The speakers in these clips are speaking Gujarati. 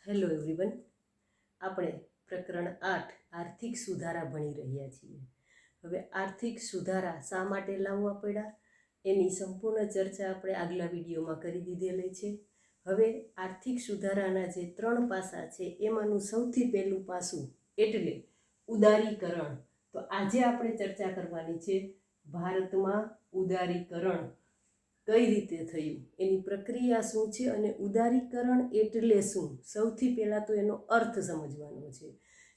હેલો એવરીવન, આપણે પ્રકરણ 8 આર્થિક સુધારા ભણી રહ્યા છીએ. હવે આર્થિક સુધારા શા માટે લાવવા પડ્યા એની સંપૂર્ણ ચર્ચા આપણે આગલા વિડીયોમાં કરી દીધેલી છે. હવે આર્થિક સુધારાના જે 3 પાસા છે એમાંનું સૌથી પહેલું પાસું એટલે ઉદારીકરણ. તો આજે આપણે ચર્ચા કરવાની છે ભારતમાં ઉદારીકરણ કઈ રીતે થયું, એની પ્રક્રિયા શું છે અને ઉદારીકરણ એટલે શું. સૌથી પહેલાં તો એનો અર્થ સમજવાનો છે,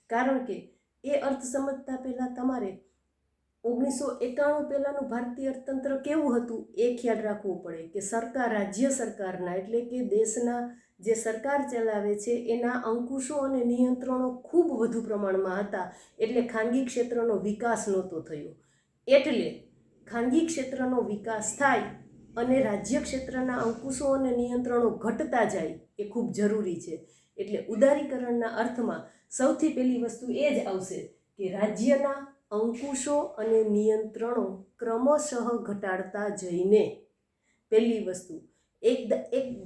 કારણ કે એ અર્થ સમજતા પહેલાં તમારે 1991 પહેલાંનું ભારતીય અર્થતંત્ર કેવું હતું એ ખ્યાલ રાખવો પડે કે સરકાર, રાજ્ય સરકારના એટલે કે દેશના જે સરકાર ચલાવે છે એના અંકુશો અને નિયંત્રણો ખૂબ વધુ પ્રમાણમાં હતા. એટલે ખાનગી ક્ષેત્રનો વિકાસ નહોતો થયો. એટલે ખાનગી ક્ષેત્રનો વિકાસ થાય અને રાજ્ય ક્ષેત્રના અંકુશો અને નિયંત્રણો ઘટતા જાય એ ખૂબ જરૂરી છે. એટલે ઉદારીકરણના અર્થમાં સૌથી પહેલી વસ્તુ એ જ આવશે કે રાજ્યના અંકુશો અને નિયંત્રણો ક્રમશઃ ઘટાડતા જઈને. પહેલી વસ્તુ, એક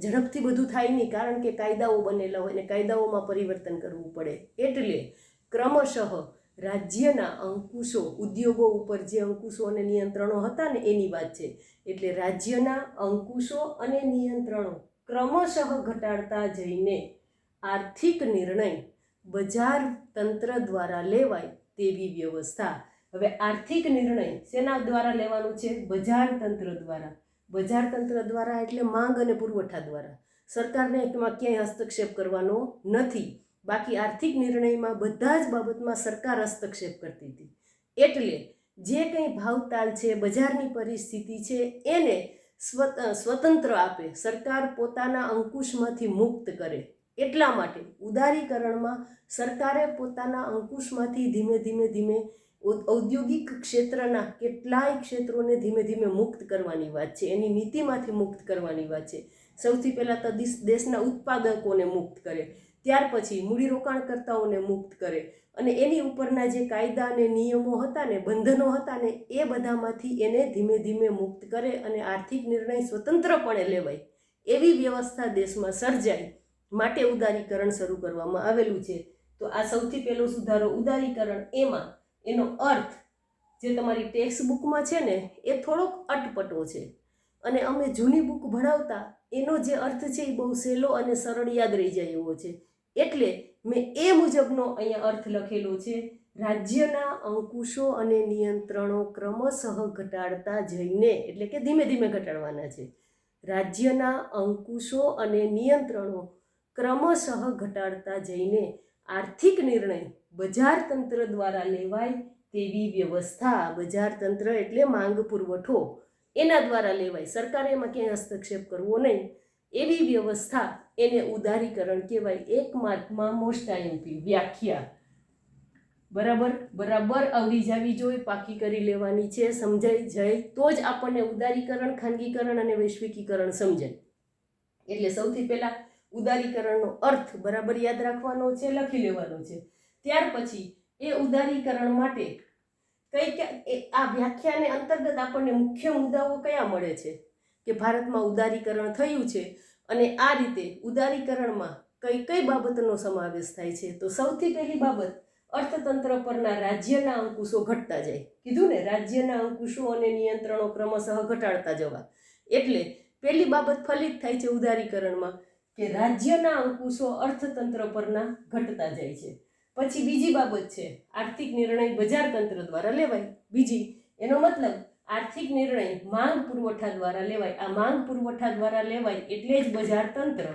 ઝડપથી બધું થાય નહીં, કારણ કે કાયદાઓ બનેલા હોય અને કાયદાઓમાં પરિવર્તન કરવું પડે. એટલે ક્રમશઃ રાજ્યના અંકુશો, ઉદ્યોગો ઉપર જે અંકુશો અને નિયંત્રણો હતા ને એની વાત છે. એટલે રાજ્યના અંકુશો અને નિયંત્રણો ક્રમશઃ ઘટાડતા જઈને આર્થિક નિર્ણય બજાર તંત્ર દ્વારા લેવાય તેવી વ્યવસ્થા. હવે આર્થિક નિર્ણય શેના દ્વારા લેવાનું છે? બજાર તંત્ર દ્વારા. બજાર તંત્ર દ્વારા એટલે માંગ અને પુરવઠા દ્વારા. સરકારને એમાં ક્યાંય હસ્તક્ષેપ કરવાનો નથી. બાકી આર્થિક નિર્ણયમાં બધા જ બાબતમાં સરકાર હસ્તક્ષેપ કરતી હતી. એટલે જે કંઈ ભાવતાલ છે, બજારની પરિસ્થિતિ છે એને સ્વતંત્ર આપે, સરકાર પોતાના અંકુશમાંથી મુક્ત કરે. એટલા માટે ઉદારીકરણમાં સરકારે પોતાના અંકુશમાંથી ધીમે ધીમે ઔદ્યોગિક ક્ષેત્રના કેટલાય ક્ષેત્રોને ધીમે ધીમે મુક્ત કરવાની વાત છે. એની નીતિમાંથી મુક્ત કરવાની વાત છે. સૌથી પહેલાં તો દેશના ઉત્પાદકોને મુક્ત કરે, ત્યાર પછી મૂડીરોકાણકર્તાઓને મુક્ત કરે અને એની ઉપરના જે કાયદા અને નિયમો હતા ને, બંધનો હતા ને, એ બધામાંથી એને ધીમે ધીમે મુક્ત કરે અને આર્થિક નિર્ણય સ્વતંત્રપણે લેવાય એવી વ્યવસ્થા દેશમાં સર્જાય માટે ઉદારીકરણ શરૂ કરવામાં આવેલું છે. તો આ સૌથી પહેલો સુધારો ઉદારીકરણ. એમાં એનો અર્થ જે તમારી ટેક્સ્ટ બુકમાં છે ને એ થોડોક અટપટો છે અને અમે જૂની બુક ભણાવતા એનો જે અર્થ છે એ બહુ સહેલો અને સરળ યાદ રહી જાય એવો છે. એટલે મેં એ મુજબનો અહીંયા અર્થ લખેલો છે. રાજ્યના અંકુશો અને નિયંત્રણો ક્રમશઃ ઘટાડતા જઈને, એટલે કે ધીમે ધીમે ઘટાડવાના છે. રાજ્યના અંકુશો અને નિયંત્રણો ક્રમશઃ ઘટાડતા જઈને આર્થિક નિર્ણય બજાર તંત્ર દ્વારા લેવાય તેવી વ્યવસ્થા. બજાર તંત્ર એટલે માંગ પુરવઠો, એના દ્વારા લેવાય, સરકારે એમાં ક્યાંય હસ્તક્ષેપ કરવો નહીં એવી વ્યવસ્થા, એને ઉદારીકરણ કહેવાય. એક માર્કમાં મોસ્ટ આઈએમપી વ્યાખ્યા બરાબર આવડી જવી જોઈએ, પાકી કરી લેવાની છે. સમજાઈ જાય તો જ આપણને ઉદારીકરણ, ખાનગીકરણ અને વૈશ્વિકીકરણ સમજાય. એટલે સૌથી પહેલા ઉદારીકરણનો અર્થ બરાબર યાદ રાખવાનો છે, લખી લેવાનો છે. ત્યાર પછી એ ઉદારીકરણ માટે આ વ્યાખ્યાને અંતર્ગત આપણને મુખ્ય મુદ્દાઓ કયા મળે છે કે ભારતમાં ઉદારીકરણ થયું છે અને આ રીતે ઉદારીકરણમાં કઈ કઈ બાબતનો સમાવેશ થાય છે. તો સૌથી પહેલી બાબત, અર્થતંત્ર પરના રાજ્યના અંકુશો ઘટતા જાય. કીધું ને, રાજ્યના અંકુશો અને નિયંત્રણો ક્રમશઃ ઘટાડતા જવા. એટલે પહેલી બાબત ફલિત થાય છે ઉદારીકરણમાં કે રાજ્યના અંકુશો અર્થતંત્ર પરના ઘટતા જાય છે. પછી બીજી બાબત છે આર્થિક નિર્ણય બજાર તંત્ર દ્વારા લેવાય. બીજી, એનો મતલબ આર્થિક નિર્ણય માંગ પુરવઠા દ્વારા લેવાય. આ માંગ પુરવઠા દ્વારા લેવાય એટલે જ બજાર તંત્ર.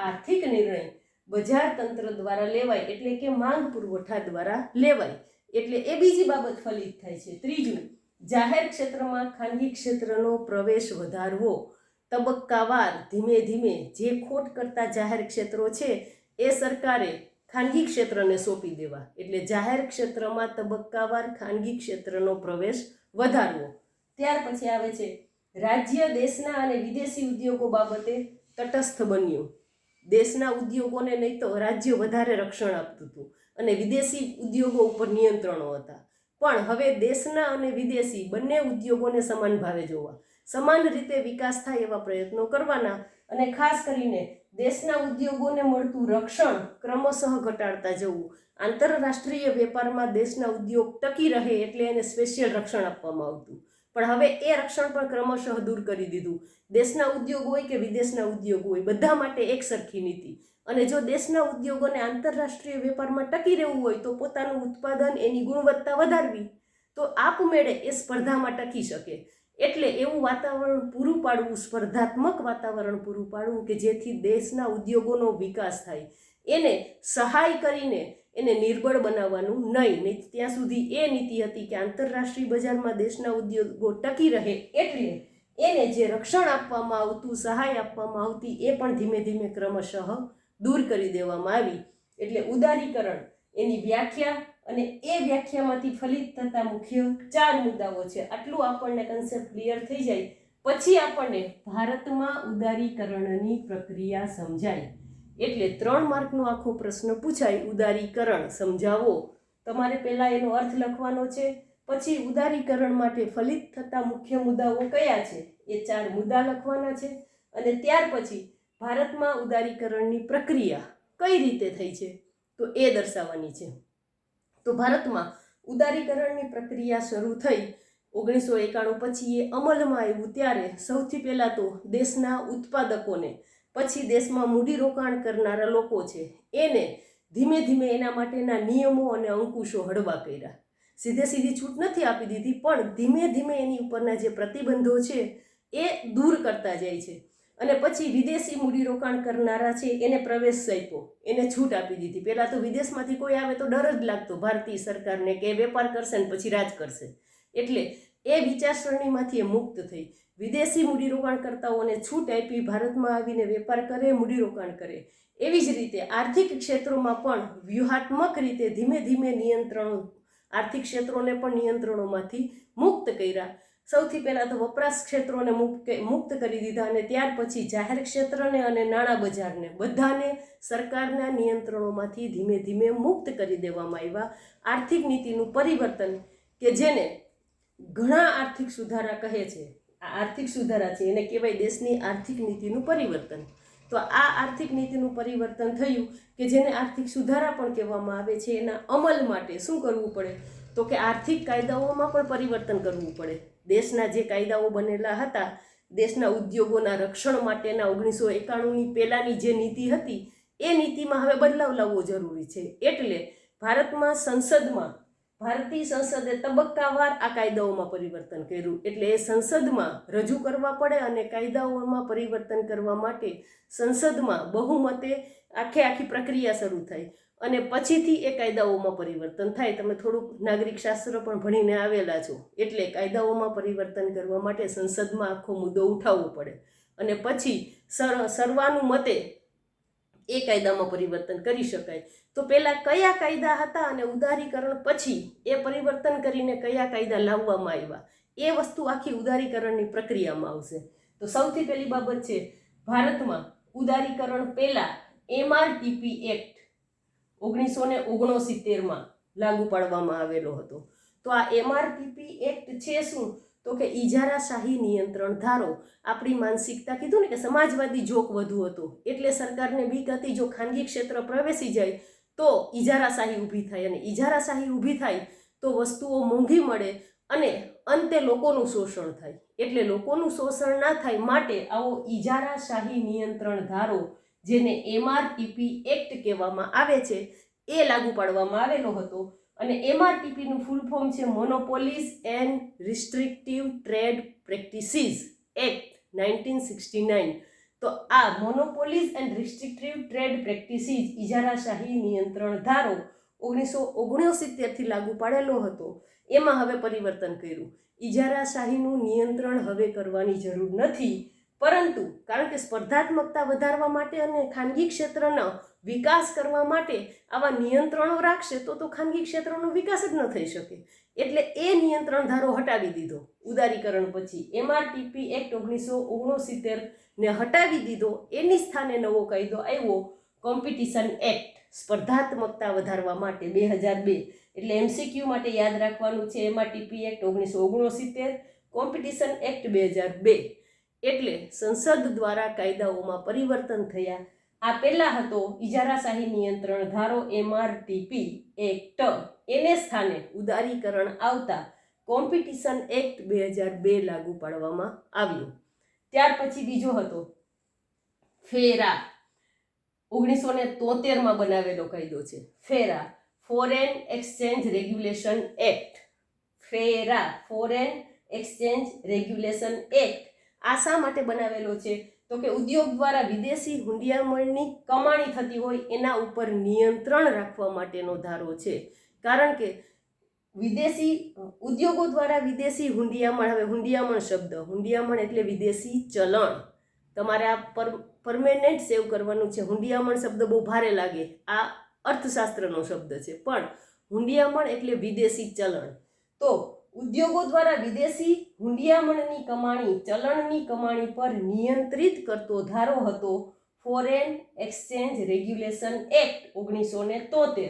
આર્થિક નિર્ણય બજાર તંત્ર દ્વારા લેવાય એટલે કે માંગ પુરવઠા દ્વારા લેવાય. એટલે એ બીજી બાબત ફલિત થાય છે. ત્રીજું, જાહેર ક્ષેત્રમાં ખાનગી ક્ષેત્રનો પ્રવેશ વધારવો. તબક્કાવાર ધીમે ધીમે જે ખોટ કરતા જાહેર ક્ષેત્રો છે એ સરકારે ખાનગી ક્ષેત્રને સોંપી દેવા. એટલે જાહેર ક્ષેત્રમાં તબક્કાવાર ખાનગી ક્ષેત્રનો પ્રવેશ વધારવો. ત્યાર પછી આવે છે રાજ્ય દેશના અને વિદેશી ઉદ્યોગો બાબતે તટસ્થ બન્યું. દેશના ઉદ્યોગોને નહીં તો રાજ્ય વધારે રક્ષણ આપતું હતું અને વિદેશી ઉદ્યોગો ઉપર નિયંત્રણો હતા. પણ હવે દેશના અને વિદેશી બંને ઉદ્યોગોને સમાન ભાવે જોવા, સમાન રીતે વિકાસ થાય એવા પ્રયત્નો કરવાના. અને ખાસ કરીને દેશના ઉદ્યોગોને મળતું રક્ષણ ક્રમશઃ ઘટાડતા જવું. આંતરરાષ્ટ્રીય વેપારમાં દેશના ઉદ્યોગ ટકી રહે એટલે એને સ્પેશિયલ રક્ષણ આપવામાં આવતું, પણ હવે એ રક્ષણ પણ ક્રમશઃ દૂર કરી દીધું. દેશના ઉદ્યોગ હોય કે વિદેશના ઉદ્યોગ હોય, બધા માટે એક સરખી નીતિ. અને જો દેશના ઉદ્યોગોને આંતરરાષ્ટ્રીય વેપારમાં ટકી રહેવું હોય તો પોતાનું ઉત્પાદન, એની ગુણવત્તા વધારવી, તો આપમેળે એ સ્પર્ધામાં ટકી શકે. એટલે એવું વાતાવરણ પૂરું પાડવું, સ્પર્ધાત્મક વાતાવરણ પૂરું પાડવું કે જેથી દેશના ઉદ્યોગોનો વિકાસ થાય. એને સહાય કરીને એને નિર્બળ બનાવવાનું નહીં. ત્યાં સુધી એ નીતિ હતી કે આંતરરાષ્ટ્રીય બજારમાં દેશના ઉદ્યોગો ટકી રહે એટલે એને જે રક્ષણ આપવામાં આવતું, સહાય આપવામાં આવતી, એ પણ ધીમે ધીમે ક્રમશઃ દૂર કરી દેવામાં આવી. એટલે ઉદારીકરણ એની વ્યાખ્યા અને એ વ્યાખ્યામાંથી ફલિત થતા મુખ્ય 4 મુદ્દાઓ છે. આટલું આપણને કન્સેપ્ટ ક્લિયર થઈ જાય પછી આપણને ભારતમાં ઉદારીકરણની પ્રક્રિયા સમજાય. એટલે 3 માર્કનો આખો પ્રશ્ન પૂછાય, ઉદારીકરણ સમજાવો. તમારે પહેલાં એનો અર્થ લખવાનો છે, પછી ઉદારીકરણ માટે ફલિત થતા મુખ્ય મુદ્દાઓ કયા છે એ 4 મુદ્દા લખવાના છે, અને ત્યાર પછી ભારતમાં ઉદારીકરણની પ્રક્રિયા કઈ રીતે થઈ છે તો એ દર્શાવવાની છે. તો ભારતમાં ઉદારીકરણની પ્રક્રિયા શરૂ થઈ 1991 પછી એ અમલમાં આવ્યું ત્યારે સૌથી પહેલાં તો દેશના ઉત્પાદકોને, પછી દેશમાં મૂડીરોકાણ કરનારા લોકો છે એને ધીમે ધીમે એના માટેના નિયમો અને અંકુશો હળવા કર્યા. સીધી છૂટ નથી આપી દીધી, પણ ધીમે ધીમે એની ઉપરના જે પ્રતિબંધો છે એ દૂર કરતા જાય છે. અને પછી વિદેશી મૂડીરોકાણ કરનારા છે એને પ્રવેશ આપ્યો, એને છૂટ આપી દીધી. પહેલાં તો વિદેશમાંથી કોઈ આવે તો ડર જ લાગતો ભારતીય સરકારને કે વેપાર કરશે ને પછી રાજ કરશે. એટલે એ વિચારસરણીમાંથી એ મુક્ત થઈ. વિદેશી મૂડીરોકાણકર્તાઓને છૂટ આપી, ભારતમાં આવીને વેપાર કરે, મૂડીરોકાણ કરે. એવી જ રીતે આર્થિક ક્ષેત્રોમાં પણ વ્યૂહાત્મક રીતે ધીમે ધીમે નિયંત્રણો, આર્થિક ક્ષેત્રોને પણ નિયંત્રણોમાંથી મુક્ત કર્યા. સૌથી પહેલાં તો વપરાશ ક્ષેત્રોને મુક્ત કરી દીધા, અને ત્યાર પછી જાહેર ક્ષેત્રને અને નાણાં બજારને બધાને સરકારના નિયંત્રણોમાંથી ધીમે ધીમે મુક્ત કરી દેવામાં આવ્યા. આર્થિક નીતિનું પરિવર્તન કે જેને ઘણા આર્થિક સુધારા કહે છે, આ આર્થિક સુધારા છે, એને કહેવાય દેશની આર્થિક નીતિનું પરિવર્તન. તો આ આર્થિક નીતિનું પરિવર્તન થયું કે જેને આર્થિક સુધારા પણ કહેવામાં આવે છે. એના અમલ માટે શું કરવું પડે તો કે આર્થિક કાયદાઓમાં પણ પરિવર્તન કરવું પડે. દેશના જે કાયદાઓ બનેલા હતા, દેશના ઉદ્યોગોના રક્ષણ માટેના 1991ની પહેલાંની જે નીતિ હતી એ નીતિમાં હવે બદલાવ લાવવો જરૂરી છે. એટલે ભારતમાં સંસદમાં, ભારતીય સંસદે તબક્કાવાર આ કાયદાઓમાં પરિવર્તન કર્યું. એટલે એ સંસદમાં રજૂ કરવા પડે, અને કાયદાઓમાં પરિવર્તન કરવા માટે સંસદમાં બહુમતે આખી પ્રક્રિયા શરૂ થાય, અને પછીથી એ કાયદાઓમાં પરિવર્તન થાય. તમે થોડુંક નાગરિક શાસ્ત્ર પણ ભણીને આવેલા છો, એટલે કાયદાઓમાં પરિવર્તન કરવા માટે સંસદમાં આખો મુદ્દો ઉઠાવવો પડે, અને પછી સર્વાનુમતે એ કાયદામાં પરિવર્તન કરી શકાય. તો પહેલાં કયા કાયદા હતા અને ઉદારીકરણ પછી એ પરિવર્તન કરીને કયા કાયદા લાવવામાં આવ્યા, એ વસ્તુ આખી ઉદારીકરણની પ્રક્રિયામાં આવશે. તો સૌથી પહેલી બાબત છે, ભારતમાં ઉદારીકરણ પહેલાં MRTP એક્ટ 1969માં લાગુ પાડવામાં આવેલો હતો. તો આ MRTP એક્ટ છે શું તો કે ઇજારાશાહી નિયંત્રણ ધારો. આપણી માનસિકતા કીધું ને કે સમાજવાદી જોક વધુ હતો, એટલે સરકારને બીક હતી જો ખાનગી ક્ષેત્ર પ્રવેશી જાય તો ઇજારાશાહી ઊભી થાય, અને ઇજારાશાહી ઊભી થાય તો વસ્તુઓ મોંઘી મળે અને અંતે લોકોનું શોષણ થાય. એટલે લોકોનું શોષણ ના થાય માટે આવો ઇજારાશાહી નિયંત્રણ ધારો, જેને MRTP એક્ટ કહેવામાં આવે છે, એ લાગુ પાડવામાં આવેલો હતો. અને MRTPનું ફૂલ ફોર્મ છે મોનોપોલીઝ એન્ડ રિસ્ટ્રિક્ટિવ ટ્રેડ પ્રેક્ટિસીસ એક્ટ 1969. તો આ મોનોપોલીઝ એન્ડ રિસ્ટ્રિક્ટિવ ટ્રેડ પ્રેક્ટિસીસ ઇજારાશાહી નિયંત્રણ ધારો 1969થી લાગુ પાડેલો હતો. એમાં હવે પરિવર્તન કર્યું. ઇજારાશાહીનું નિયંત્રણ હવે કરવાની જરૂર નથી, પરંતુ કારણ કે સ્પર્ધાત્મકતા વધારવા માટે અને ખાનગી ક્ષેત્રનો વિકાસ કરવા માટે આવા નિયંત્રણો રાખશે તો ખાનગી ક્ષેત્રનો વિકાસ જ ન થઈ શકે. એટલે એ નિયંત્રણ ધારો હટાવી દીધો ઉદારીકરણ પછી. MRTP એક્ટ 1969ને હટાવી દીધો. એની સ્થાને નવો કાયદો આવ્યો, કોમ્પિટિશન એક્ટ, સ્પર્ધાત્મકતા વધારવા માટે 2002. એટલે MCQ માટે યાદ રાખવાનું છે MRTP એક્ટ 1969, કોમ્પિટિશન એક્ટ 2002. એટલે સંસદ દ્વારા કાયદાઓમાં પરિવર્તન થયા. આ પહેલા હતો ઇજારાશાહી નિયંત્રણ ધારો MRTP એક્ટ, એને સ્થાને ઉદારીકરણ આવતા કોમ્પિટિશન એક્ટ 2002 લાગુ પાડવામાં આવ્યું. ત્યાર પછી બીજો હતો ફેરા, 1973માં બનાવેલો કાયદો છે. ફેરા, ફોરેન એક્સચેન્જ રેગ્યુલેશન એક્ટ. ફેરા, ફોરેન એક્સચેન્જ રેગ્યુલેશન એક્ટ આ શા માટે બનાવેલો છે? તો કે ઉદ્યોગ દ્વારા વિદેશી હુંડિયામણની કમાણી થતી હોય એના ઉપર નિયંત્રણ રાખવા માટેનો ધારો છે. કારણ કે વિદેશી ઉદ્યોગો દ્વારા વિદેશી હુંડિયામણ, હવે હુંડિયામણ શબ્દ, હુંડિયામણ એટલે વિદેશી ચલણ, તમારે આ પરમેનન્ટ સેવ કરવાનું છે. હુંડિયામણ શબ્દ બહુ ભારે લાગે, આ અર્થશાસ્ત્રનો શબ્દ છે, પણ હુંડિયામણ એટલે વિદેશી ચલણ. તો ઉદ્યોગો દ્વારા વિદેશી હુંડિયામણની કમાણી, ચલણની કમાણી પર નિયંત્રિત કરતો ધારો હતો ફોરેન એક્સચેન્જ રેગ્યુલેશન એક્ટ 1973.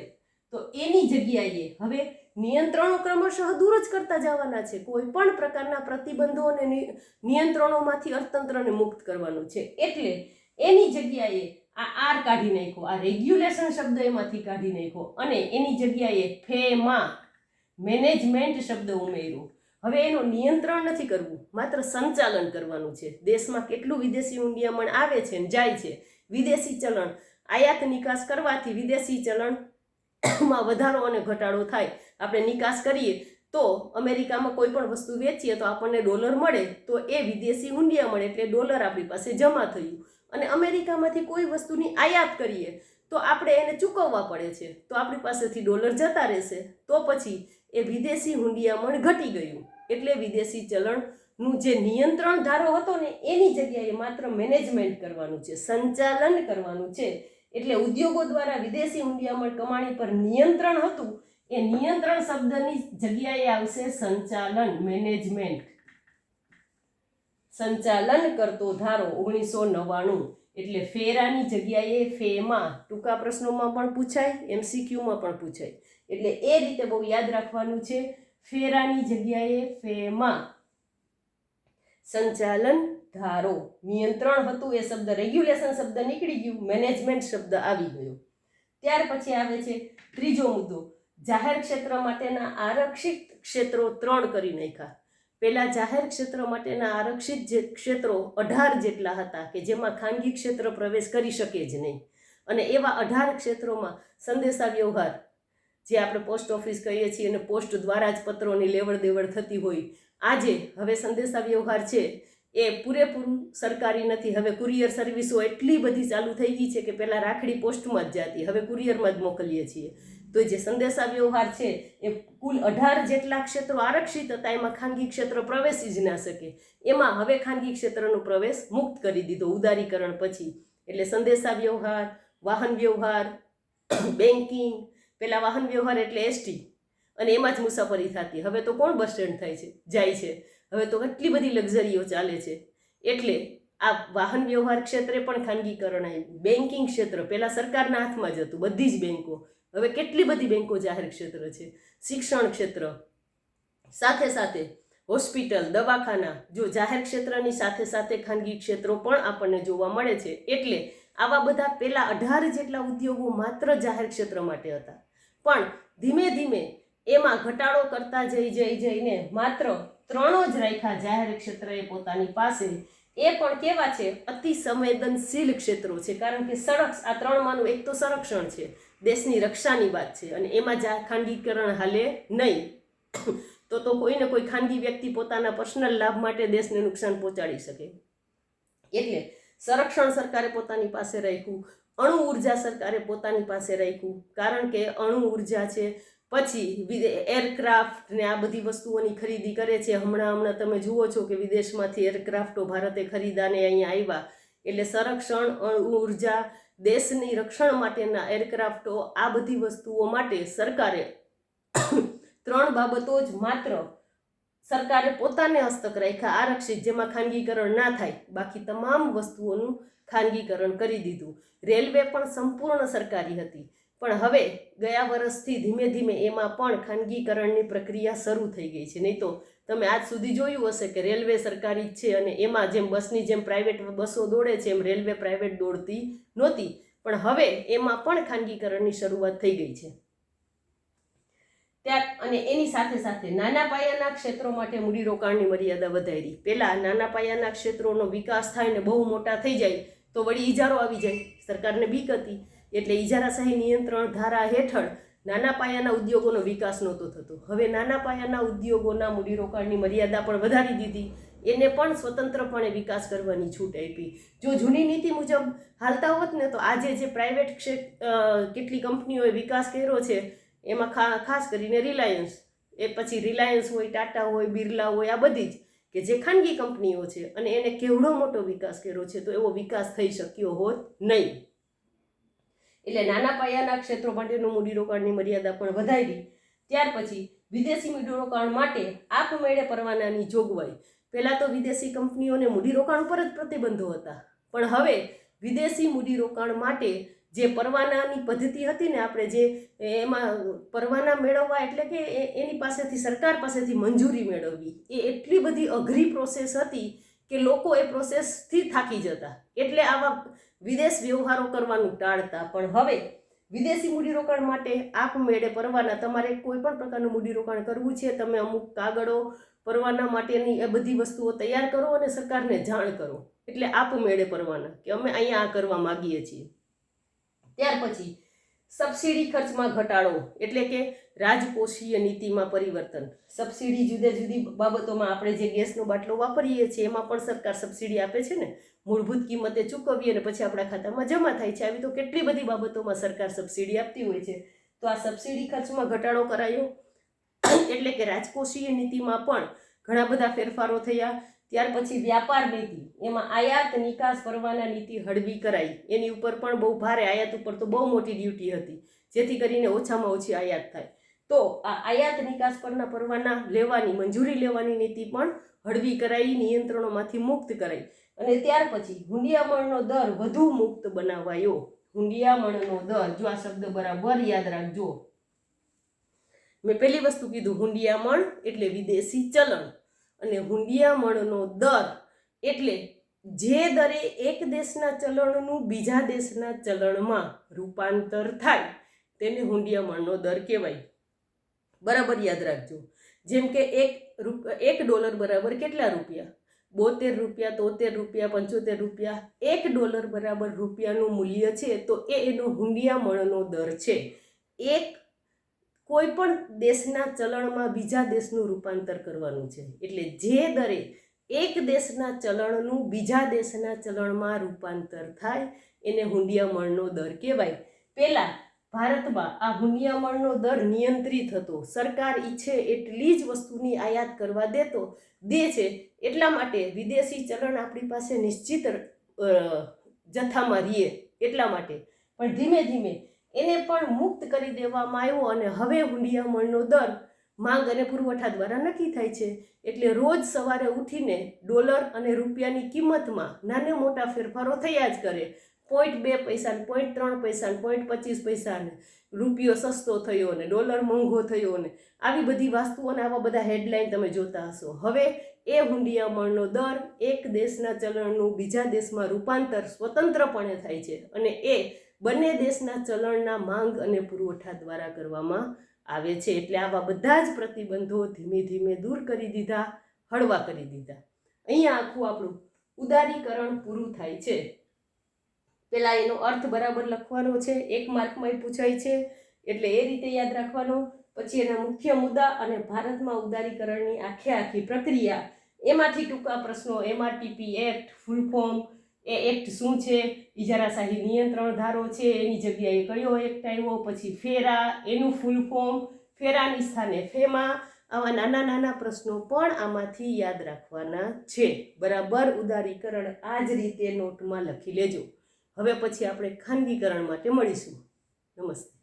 તો એની જગ્યાએ હવે નિયંત્રણો ક્રમશઃ દૂર જ કરતા જવાના છે. કોઈ પણ પ્રકારના પ્રતિબંધો અને નિયંત્રણોમાંથી અર્થતંત્રને મુક્ત કરવાનું છે. એટલે એની જગ્યાએ આ આર કાઢી નાખ્યો, આ રેગ્યુલેશન શબ્દ એમાંથી કાઢી નાખ્યો અને એની જગ્યાએ ફેમાં મેનેજમેન્ટ શબ્દ ઉમેર્યો. હવે એનો નિયંત્રણ નથી કરવું, માત્ર સંચાલન કરવાનું છે. દેશમાં કેટલું વિદેશી હુંડિયામણ આવે છે ને જાય છે, વિદેશી ચલણ આયાત નિકાસ કરવાથી વિદેશી ચલણમાં વધારો અને ઘટાડો થાય. આપણે નિકાસ કરીએ તો અમેરિકામાં કોઈ પણ વસ્તુ વેચીએ તો આપણને ડોલર મળે, તો એ વિદેશી હુંડિયામણ એટલે ડોલર આપણી પાસે જમા થયું. અને અમેરિકામાંથી કોઈ વસ્તુની આયાત કરીએ તો આપણે એને ચૂકવવા પડે છે, તો આપણી પાસેથી ડોલર જતા રહેશે. તો પછી એ વિદેશી હુંડિયામણ ઘટી ગયું. એટલે વિદેશી ચલણનું જે નિયંત્રણ ધારો હતો ને એની જગ્યાએ માત્ર મેનેજમેન્ટ કરવાનું છે, સંચાલન કરવાનું છે. એટલે ઉદ્યોગો દ્વારા વિદેશી હુંડિયામણ કમાણી પર નિયંત્રણ હતું, એ નિયંત્રણ શબ્દની જગ્યાએ આવશે સંચાલન, મેનેજમેન્ટ. સંચાલન કરતો ધારો 1999. એટલે ફેરાની જગ્યાએ ફેમાં. ટૂંકા પ્રશ્નોમાં પણ પૂછાય, MCQમાં પણ પૂછાય. એટલે એ રીતે બહુ યાદ રાખવાનું છે. ફેરાની જગ્યાએ ફેમાં. સંચાલન ધારો, નિયંત્રણ હતું એ શબ્દ, રેગ્યુલેશન શબ્દ નીકળી ગયું, મેનેજમેન્ટ શબ્દ આવી ગયો. ત્યાર પછી આવે છે ત્રીજો મુદ્દો, જાહેર ક્ષેત્ર માટેના આરક્ષિત ક્ષેત્રો 3 કરી નાખ્યા. પહેલા જાહેર ક્ષેત્ર માટેના આરક્ષિત જે ક્ષેત્રો 18 જેટલા હતા કે જેમાં ખાનગી ક્ષેત્ર પ્રવેશ કરી શકે જ નહીં. અને એવા 18 ક્ષેત્રોમાં સંદેશા વ્યવહાર, જે આપણે પોસ્ટ ઓફિસ કહીએ છીએ અને પોસ્ટ દ્વારા જ પત્રોની લેવડ દેવડ થતી હોય, આજે હવે સંદેશા વ્યવહાર છે એ પૂરેપૂરું સરકારી નથી. હવે કુરિયર સર્વિસો એટલી બધી ચાલુ થઈ ગઈ છે કે પહેલાં રાખડી પોસ્ટમાં જ જતી, હવે કુરિયરમાં જ મોકલીએ છીએ. તો જે સંદેશા વ્યવહાર છે એ કુલ 18 જેટલા ક્ષેત્રો આરક્ષિત હતા, એમાં ખાનગી ક્ષેત્ર પ્રવેશી જ ના શકે. એમાં હવે ખાનગી ક્ષેત્રનો પ્રવેશ મુક્ત કરી દીધો ઉદારીકરણ પછી. એટલે સંદેશા વ્યવહાર, વાહન વ્યવહાર, બેન્કિંગ. પહેલાં વાહન વ્યવહાર એટલે ST અને એમાં જ મુસાફરી થતી. હવે તો કોણ બસ સ્ટેન્ડ થાય છે, જાય છે. હવે તો કેટલી બધી લક્ઝરીઓ ચાલે છે. એટલે આ વાહન વ્યવહાર ક્ષેત્રે પણ ખાનગીકરણ આવ્યું. બેન્કિંગ ક્ષેત્ર પહેલાં સરકારના હાથમાં જ હતું, બધી જ બેન્કો. હવે કેટલી બધી બેન્કો જાહેર ક્ષેત્ર છે. શિક્ષણ ક્ષેત્ર, સાથે સાથે હોસ્પિટલ, દવાખાના, જો જાહેર ક્ષેત્રની સાથે સાથે ખાનગી ક્ષેત્રો પણ આપણને જોવા મળે છે. એટલે આવા બધા પહેલાં 18 જેટલા ઉદ્યોગો માત્ર જાહેર ક્ષેત્ર માટે હતા, પણ ધીમે ધીમે એમાં ઘટાડો કરતા જઈને માત્ર 3 જ રાખ્યા જાહેર ક્ષેત્રએ પોતાની પાસે. એ પણ કેવા છે? અતિ સંવેદનશીલ ક્ષેત્રો છે. કારણ કે આ 3માંનું એક તો સંરક્ષણ છે, દેશની રક્ષાની વાત છે, અને એમાં ખાનગીકરણ હાલે નહીં. તો કોઈને કોઈ ખાનગી વ્યક્તિ પોતાના પર્સનલ લાભ માટે દેશને નુકસાન પહોંચાડી શકે. એટલે સંરક્ષણ સરકારે પોતાની પાસે રાખ્યું, અણુ ઉર્જા સરકારે પોતાની પાસે રાખ્યું. કારણ કે અણુ ઉર્જા છે, પછી એરક્રાફ્ટ ને આ બધી વસ્તુઓની ખરીદી કરે છે. હમણાં તમે જુઓ છો કે વિદેશમાંથી એરક્રાફ્ટો ભારતે ખરીદાને અહીંયા આવ્યા. એટલે સંરક્ષણ, અણુ ઉર્જા, દેશની રક્ષણ માટેના એરક્રાફ્ટો, આ બધી વસ્તુઓ માટે સરકારે 3 બાબતો જ માત્ર સરકારે પોતાને હસ્તક રાખ્યા આરક્ષિત, જેમાં ખાનગીકરણ ના થાય. બાકી તમામ વસ્તુઓનું ખાનગીકરણ કરી દીધું. રેલવે પણ સંપૂર્ણ સરકારી હતી. પણ હવે ગયા વર્ષથી ધીમે ધીમે એમાં પણ ખાનગીકરણની પ્રક્રિયા શરૂ થઈ ગઈ છે. નહીં તો તમે આજ સુધી જોયું હશે કે રેલવે સરકારી જ છે અને એમાં જેમ બસની જેમ પ્રાઇવેટ બસો દોડે છે એમ રેલવે પ્રાઇવેટ દોડતી નહોતી, પણ હવે એમાં પણ ખાનગીકરણની શરૂઆત થઈ ગઈ છે. અને એની સાથે સાથે નાના પાયાના ક્ષેત્રો માટે મૂડીરોકાણની મર્યાદા વધારી. પહેલાં નાના પાયાના ક્ષેત્રોનો વિકાસ થાય ને બહુ મોટા થઈ જાય તો વળી ઇજારો આવી જાય, સરકારને બીક હતી એટલે ઇજારાશાહી નિયંત્રણ ધારા હેઠળ નાના પાયાના ઉદ્યોગોનો વિકાસ નહોતો થતો. હવે નાના પાયાના ઉદ્યોગોના મૂડીરોકાણની મર્યાદા પણ વધારી દીધી, એને પણ સ્વતંત્રપણે વિકાસ કરવાની છૂટ આપી. જો જૂની નીતિ મુજબ હાલતા હોત ને તો આજે જે પ્રાઇવેટ કેટલી કંપનીઓએ વિકાસ કર્યો છે એમાં ખાસ કરીને રિલાયન્સ, એ પછી રિલાયન્સ હોય, ટાટા હોય, બિરલા હોય, આ બધી જ કે જે ખાનગી કંપનીઓ છે અને એને કેવડો મોટો વિકાસ કર્યો છે તો એવો વિકાસ થઈ શક્યો હોત નહીં. એટલે નાના પાયાના ક્ષેત્રો માટેનું મૂડીરોકાણની મર્યાદા પણ વધારી. ત્યાર પછી વિદેશી મૂડીરોકાણ માટે આપમેળે પરવાનાની જોગવાઈ. પહેલાં તો વિદેશી કંપનીઓને મૂડીરોકાણ પર જ પ્રતિબંધો હતા, પણ હવે વિદેશી મૂડીરોકાણ માટે જે પરવાનાની પદ્ધતિ હતી ને, આપણે જે એમાં પરવાના મેળવવા એટલે કે એની પાસેથી સરકાર પાસેથી મંજૂરી મેળવવી, એ એટલી બધી અઘરી પ્રોસેસ હતી કે લોકો એ પ્રોસેસથી થાકી જતા, એટલે આવા વિદેશ વ્યવહારો કરવાનું ટાળતા. પણ હવે વિદેશી મૂડીરોકાણ માટે આપમેળે પરવાના, તમારે કોઈ પણ પ્રકારનું મૂડીરોકાણ કરવું છે, તમે અમુક કાગળો પરવાના માટેની એ બધી વસ્તુઓ તૈયાર કરો અને સરકારને જાણ કરો, એટલે આપમેળે પરવાના કે અમે અહીંયા આ કરવા માગીએ છીએ. ત્યાર પછી સબસિડી ખર્ચમાં ઘટાડો એટલે કે રાજકોષીય નીતિમાં પરિવર્તન. સબસિડી જુદી જુદી બાબતોમાં, આપણે જે ગેસનો બાટલો વાપરીએ છીએ એમાં પણ સરકાર સબસિડી આપે છે ને, મૂળભૂત કિંમતે ચૂકવીએ અને પછી આપણા ખાતામાં જમા થાય છે. આવી તો કેટલી બધી બાબતોમાં સરકાર સબસિડી આપતી હોય છે. તો આ સબસિડી ખર્ચમાં ઘટાડો કરાયો એટલે કે રાજકોષીય નીતિમાં પણ ઘણા બધા ફેરફારો થયા. ત્યાર પછી વ્યાપાર નીતિ, એમાં આયાત નિકાસ પરવાના નીતિ હળવી કરાઈ. એની ઉપર પણ બહુ ભારે, આયાત ઉપર તો બહુ મોટી ડ્યુટી હતી, જેથી કરીને ઓછામાં ઓછી આયાત થાય. તો આ આયાત નિકાસ પરના પરવાના લેવાની, મંજૂરી લેવાની નીતિ પણ હળવી કરાઈ, નિયંત્રણોમાંથી મુક્ત કરાઈ. અને ત્યાર પછી હુંડિયામણનો દર વધુ મુક્ત બનાવાયો. હુંડિયામણનો દર, જો આ શબ્દ બરાબર યાદ રાખજો. મેં પહેલી વસ્તુ કીધું, હુંડિયામણ એટલે વિદેશી ચલણ, અને હુંડિયામણનો દર એટલે જે દરે એક દેશના ચલણનું બીજા દેશના ચલણમાં રૂપાંતર થાય તેને હુંડિયામણનો દર કહેવાય. બરાબર યાદ રાખજો. જેમ કે $1 બરાબર કેટલા રૂપિયા? 72 રૂપિયા, 73 રૂપિયા, 75 રૂપિયા. $1 બરાબર રૂપિયાનું મૂલ્ય છે તો એનો હુંડિયામણનો દર છે. એક કોઈ પણ દેશના ચલણમાં બીજા દેશનું રૂપાંતર કરવાનું છે, એટલે જે દરે એક દેશના ચલણનું બીજા દેશના ચલણમાં રૂપાંતર થાય એને હુંડિયામણનો દર કહેવાય. પહેલાં ભારતમાં આ હુંડિયામણનો દર નિયંત્રિત હતો. સરકાર ઈચ્છે એટલી જ વસ્તુની આયાત કરવા દે છે, એટલા માટે વિદેશી ચલણ આપણી પાસે નિશ્ચિત જથ્થામાં રહીએ એટલા માટે. પણ ધીમે ધીમે એને પણ મુક્ત કરી દેવામાં આવ્યો અને હવે હુંડિયામણનો દર માંગ અને પુરવઠા દ્વારા નક્કી થાય છે. એટલે રોજ સવારે ઉઠીને ડોલર અને રૂપિયાની કિંમતમાં નાના મોટા ફેરફારો થયા જ કરે. 0.2 પૈસા, 0.3 પૈસા, 0.25 પૈસા, રૂપિયો સસ્તો થયો ને ડોલર મોંઘો થયો ને આવી બધી વસ્તુઓને આવા બધા હેડલાઇન તમે જોતા હશો. હવે એ હુંડિયામણનો દર એક દેશના ચલણનું બીજા દેશમાં રૂપાંતર સ્વતંત્રપણે થાય છે અને એ બંને દેશના ચલણના માંગ અને પુરવઠા દ્વારા કરવામાં આવે છે. એટલે આવા બધા જ પ્રતિબંધો ધીમે ધીમે દૂર કરી દીધા, હળવા કરી દીધા. અહીંયા આખું આપણું ઉદારીકરણ પૂરું થાય છે. પહેલા એનો અર્થ બરાબર લખવાનો છે, 1 માર્કમાં પૂછાય છે, એટલે એ રીતે યાદ રાખવાનો. પછી એના મુખ્ય મુદ્દા અને ભારતમાં ઉદારીકરણની આખી પ્રક્રિયા, એમાંથી ટૂંકા પ્રશ્નો, MRTP એક્ટ, ફૂલ ફોર્મ, એ એક્ટ શું છે, ઇજારાશાહી નિયંત્રણ ધારો છે, એની જગ્યાએ કયો એક્ટ આવ્યો, પછી ફેરા, એનું ફૂલ ફોર્મ, ફેરાની સ્થાને ફેમા, આવા નાના નાના પ્રશ્નો પણ આમાંથી યાદ રાખવાના છે. બરાબર ઉદારીકરણ આ જ રીતે નોટમાં લખી લેજો. હવે પછી આપણે ખાનગીકરણ માટે મળીશું. નમસ્તે.